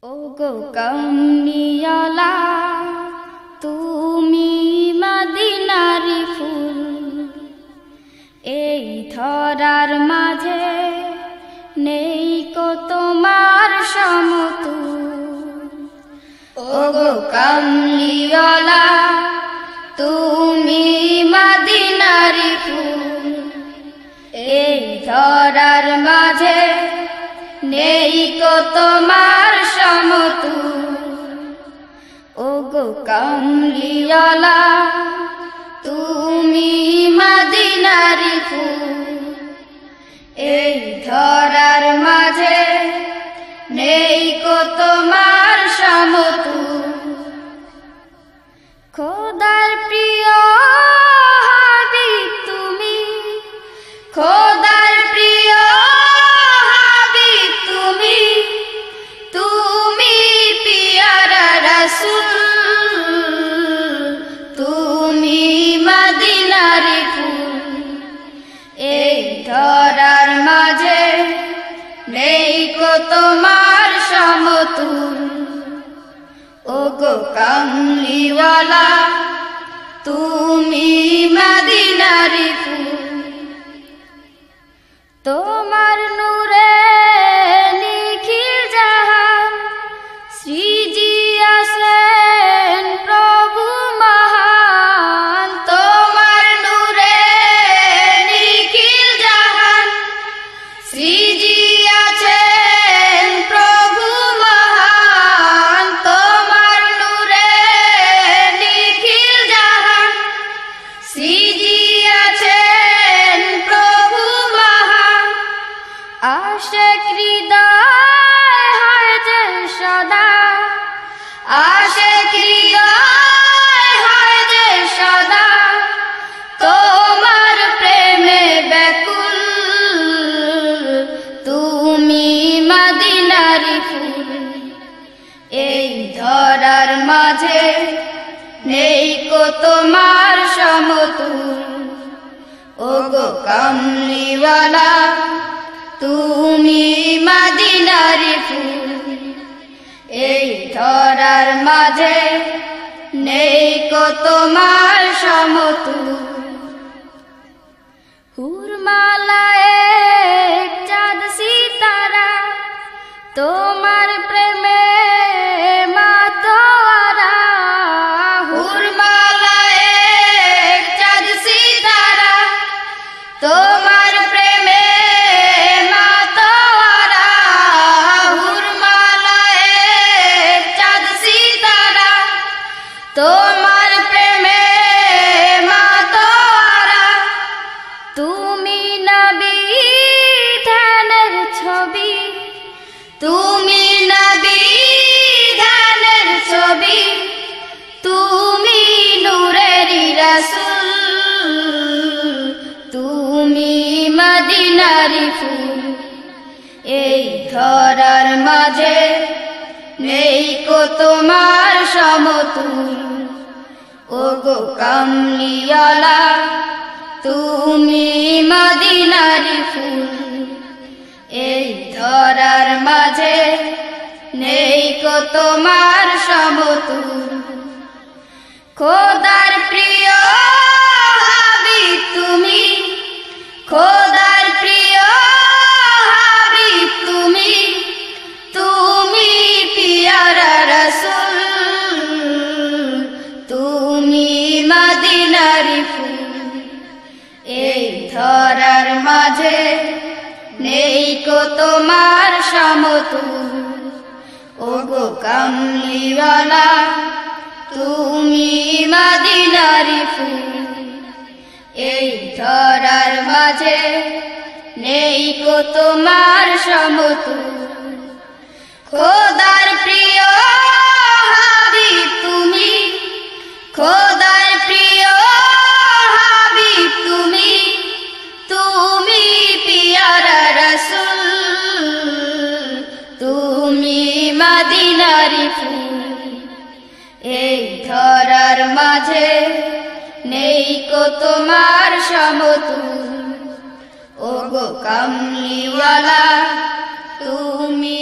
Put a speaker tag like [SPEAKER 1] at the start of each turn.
[SPEAKER 1] ওগো কামলিওয়ালা তুমি মদিনার ফুল, এই ধরার মাঝে নেই কো তোমার সমতুল। ওগো কামলিওয়ালা তুমি মদিনার ফুল, এই ধরার মাঝে নেই কো তোমার সমতুল। ওগো কামলিওয়ালা তুমি মদিনার ফুল, এই ধরার মাঝে নেই কো তোমার সমতুল। খোদার প্রিয় হাবিব তুমি, খোদার প্রিয় হাবিব তুমি, তুমি পিয়ারা রাসূল, তুমি মদিনার ফুল, এই ধরার মাঝে নেই কো তোমার সমতুল। ওগো কামলিওয়ালা তুমি মদিনার ফুল, তোমার নূরে নিখিল জাহান সৃজিয়াছেন প্রভু মহান। তোমার নূরে নিখিল জাহান সৃজিয়াছেন প্রভু মহান। তোমার নূরে নিখিল জাহান সৃজিয়াছেন প্রভু মহান। আশিক হৃদয় হয় যে সদা, আশিক হৃদয় হয় যে সদা তোমার প্রেমে ব্যাকুল। তুমি মদিনার ফুল, এই ধরার মাঝে নেই কো তোমার সমতুল। ওগো কামলিওয়ালা তুমি মদিনার ফুল, এই ধরার মাঝে নেই কো তোমার সমতুল। হুরমালায় চাঁদ সিতারা তোমার প্রেমে মাতোয়ারা। হুরমালায় চাঁদ সিতারা তোমার প্রেমে মাতোয়ারা। হুরমালায় চাঁদ সিতারা তোমার প্রেমে মাতোয়ারা। তুমি নবী ধ্যানের ছবি, তুমি নবী ধ্যানের ছবি, তুমি নূরের রাসূল, তুমি মদিনার ফুল, এই ধরার মাঝে নেই কো তোমার সমতুল। ওগো কামলিওয়ালা তুমি মদিনার ফুল, এই ধরার মাঝে নেই কো তোমার সমতুল। খোদার প্রিয় হাবিব তুমি, খোদার প্রিয় হাবিব তুমি, তুমি পিয়ারা রাসূল, তুমি মদিনার ফুল, এই ধরার মাঝে নেই কো তোমার সমতুল। ওগো কামলিওয়ালা তুমি মদিনার ফুল, এই ধরার মাঝে নেই কো তোমার সমতুল। খোদার প্রিয় হাবিব তুমি, খোদার প্রিয় হাবিব তুমি, তুমি পিয়ারা রাসূল, তুমি মদিনার ফুল, এই ধরার মাঝে নেই কো তোমার সমতুল। ওগো কামলিওয়ালা তুমি